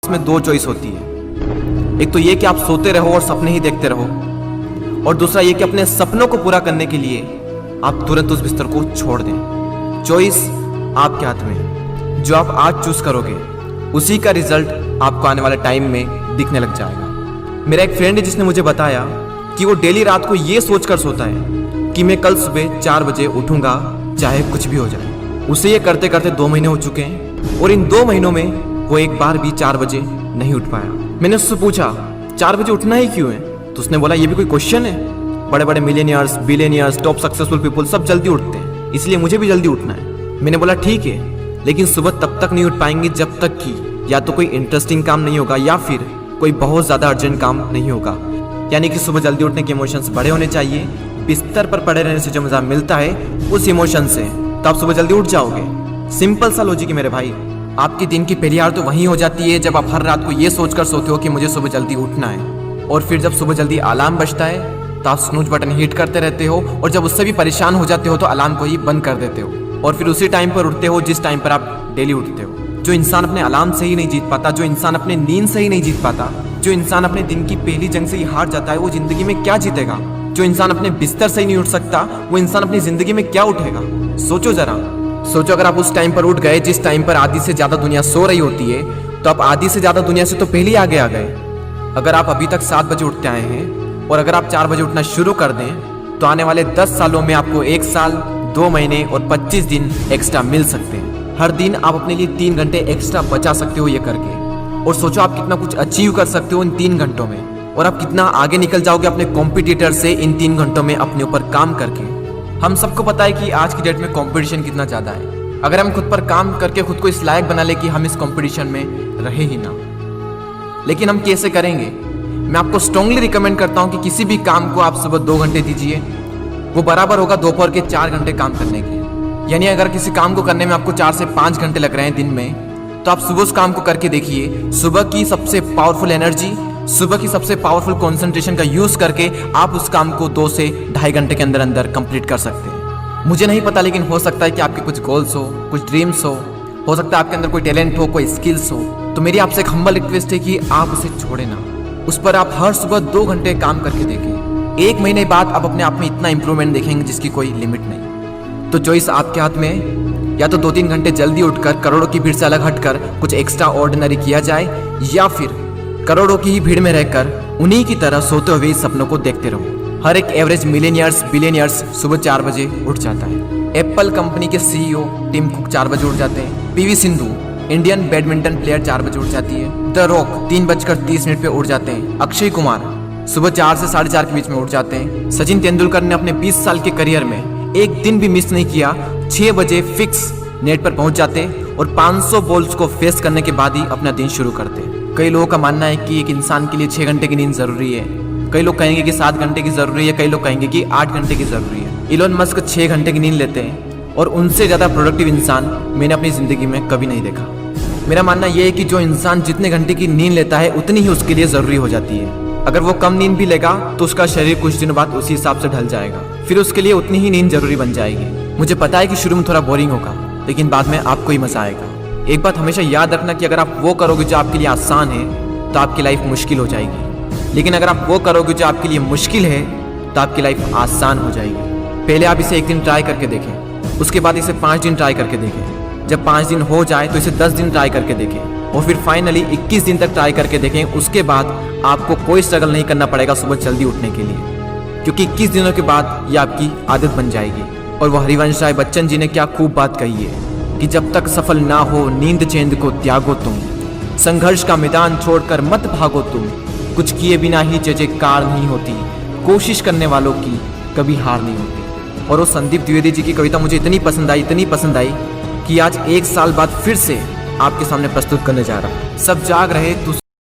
में दो चॉइस होती है। एक तो ये कि आप सोते रहो और सपने ही देखते रहो, और दूसरा ये कि अपने सपनों को पूरा करने के लिए आप तुरंत उस बिस्तर को छोड़ दें। चॉइस आपके हाथ में है। जो आप आज चूज करोगे उसी का रिजल्ट आपको आने वाले टाइम में दिखने लग जाएगा। मेरा एक फ्रेंड है जिसने मुझे बताया कि वो डेली रात को ये सोचकर सोता है कि मैं कल सुबह 4 बजे उठूंगा चाहे कुछ भी हो जाए। उसे ये करते करते 2 महीने हो चुके हैं और इन 2 महीनों में वो एक बार भी 4 बजे नहीं उठ पाया। मैंने उससे पूछा 4 बजे उठना ही क्यों है, तो उसने बोला ये भी कोई क्वेश्चन है, बड़े बड़े millionaires, billionaires, top successful people सब जल्दी उठते हैं, इसलिए मुझे भी जल्दी उठना है। मैंने बोला ठीक है, लेकिन सुबह तब तक नहीं उठ पाएंगे जब तक कि या तो कोई इंटरेस्टिंग काम नहीं होगा या फिर कोई बहुत ज़्यादा अर्जेंट काम नहीं होगा। यानी कि सुबह जल्दी उठने के इमोशंस बड़े होने चाहिए। बिस्तर पर पड़े रहने से जो मज़ा मिलता है उस इमोशन से, तो आप सुबह जल्दी उठ जाओगे। सिंपल सा लॉजिक है मेरे भाई। आपके दिन की पहली हार तो वहीं हो जाती है जब आप हर रात को ये सोचकर सोते हो कि मुझे सुबह जल्दी उठना है, और फिर जब सुबह जल्दी अलार्म बजता है तो आप स्नूज बटन हिट करते रहते हो, और जब उससे भी परेशान हो जाते हो तो अलार्म को ही बंद कर देते हो, और फिर उसी टाइम पर उठते हो जिस टाइम पर आप डेली उठते हो। जो इंसान अपने अलार्म से ही नहीं जीत पाता, जो इंसान अपने नींद से ही नहीं जीत पाता, जो इंसान अपने दिन की पहली जंग से ही हार जाता है, वो जिंदगी में क्या जीतेगा? जो इंसान अपने बिस्तर से ही नहीं उठ सकता, वो इंसान अपनी जिंदगी में क्या उठेगा? सोचो जरा, सोचो अगर आप उस टाइम पर उठ गए जिस टाइम पर आधी से ज्यादा दुनिया सो रही होती है, तो आप आधी से ज्यादा दुनिया से तो पहले ही आगे आ गए। अगर आप अभी तक 7 बजे उठते आए हैं और अगर आप 4 बजे उठना शुरू कर दें तो आने वाले 10 सालों में आपको 1 साल, 2 महीने और 25 दिन एक्स्ट्रा मिल सकते हैं। हर दिन आप अपने लिए 3 घंटे एक्स्ट्रा बचा सकते हो ये करके, और सोचो आप कितना कुछ अचीव कर सकते हो इन 3 घंटों में, और आप कितना आगे निकल जाओगे अपने कॉम्पिटिटर से इन 3 घंटों में अपने ऊपर काम करके। हम सबको पता है कि आज की डेट में कंपटीशन कितना ज़्यादा है। अगर हम खुद पर काम करके खुद को इस लायक बना ले कि हम इस कंपटीशन में रहे ही ना, लेकिन हम कैसे करेंगे? मैं आपको स्ट्रांगली रिकमेंड करता हूं कि किसी भी काम को आप सुबह 2 घंटे दीजिए, वो बराबर होगा दोपहर के 4 घंटे काम करने के। यानी अगर किसी काम को करने में आपको 4 से 5 घंटे लग रहे हैं दिन में, तो आप सुबह उस काम को करके देखिए। सुबह की सबसे पावरफुल एनर्जी, सुबह की सबसे पावरफुल कंसंट्रेशन का यूज करके आप उस काम को 2 से 2.5 घंटे के अंदर अंदर कंप्लीट कर सकते हैं। मुझे नहीं पता, लेकिन हो सकता है कि आपके कुछ गोल्स हो, कुछ ड्रीम्स हो सकता है आपके अंदर कोई टैलेंट हो, कोई स्किल्स हो, तो मेरी आपसे एक हम्बल रिक्वेस्ट है कि आप उसे छोड़े ना। उस पर आप हर सुबह 2 घंटे काम करके देखें। 1 महीने बाद आप अपने आप में इतना इंप्रूवमेंट देखेंगे जिसकी कोई लिमिट नहीं। तो चॉइस आपके हाथ में है, या तो 2-3 घंटे जल्दी उठकर करोड़ों की भीड़ से अलग हटकर कुछ एक्स्ट्रा ऑर्डिनरी किया जाए, या फिर करोड़ों की ही भीड़ में रहकर उन्हीं की तरह सोते हुए सपनों को देखते रहो। हर एक एवरेज मिलियनियर्स, बिलियनियर्स सुबह 4 बजे उठ जाता है। एप्पल कंपनी के CEO टिम कुक 4 बजे उठ जाते हैं। PV Sindhu Indian badminton player 4 बजे उठ जाती है। द रॉक 3:30 पे उठ जाते हैं। अक्षय कुमार सुबह 4 से 4:30 के बीच में उठ जाते हैं। सचिन तेंदुलकर ने अपने 20 साल के करियर में एक दिन भी मिस नहीं किया, 6 बजे फिक्स नेट पर पहुंच जाते और 500 बॉल्स को फेस करने के बाद ही अपना दिन शुरू करते। कई लोगों का मानना है कि एक इंसान के लिए 6 घंटे की नींद जरूरी है, कई लोग कहेंगे कि 7 घंटे की जरूरी है, कई लोग कहेंगे कि 8 घंटे की जरूरी है। इलोन मस्क 6 घंटे की नींद लेते हैं, और उनसे ज़्यादा प्रोडक्टिव इंसान मैंने अपनी ज़िंदगी में कभी नहीं देखा। मेरा मानना यह है कि जो इंसान जितने घंटे की नींद लेता है उतनी ही उसके लिए ज़रूरी हो जाती है। अगर वो कम नींद भी लेगा तो उसका शरीर कुछ दिनों बाद उसी हिसाब से ढल जाएगा, फिर उसके लिए उतनी ही नींद जरूरी बन जाएगी। मुझे पता है कि शुरू में थोड़ा बोरिंग होगा, लेकिन बाद में आपको ही मज़ा आएगा। एक बात हमेशा याद रखना कि अगर आप वो करोगे जो आपके लिए आसान है तो आपकी लाइफ मुश्किल हो जाएगी, लेकिन अगर आप वो करोगे जो आपके लिए मुश्किल है तो आपकी लाइफ आसान हो जाएगी। पहले आप इसे 1 दिन ट्राई करके देखें, उसके बाद इसे 5 दिन ट्राई करके देखें, जब 5 दिन हो जाए तो इसे 10 दिन ट्राई करके देखें, और फिर फाइनली 21 दिन तक ट्राई करके देखें। उसके बाद आपको कोई स्ट्रगल नहीं करना पड़ेगा सुबह जल्दी उठने के लिए, क्योंकि 21 दिनों के बाद ये आपकी आदत बन जाएगी। और वो हरिवंश राय बच्चन जी ने क्या खूब बात कही है कि जब तक सफल ना हो नींद चैन को त्यागो तुम, संघर्ष का मैदान छोड़कर मत भागो तुम, कुछ किए बिना ही जयकार नहीं होती, कोशिश करने वालों की कभी हार नहीं होती। और वो संदीप द्विवेदी जी की कविता मुझे इतनी पसंद आई कि आज 1 साल बाद फिर से आपके सामने प्रस्तुत करने जा रहा हूँ। सब जाग रहे तो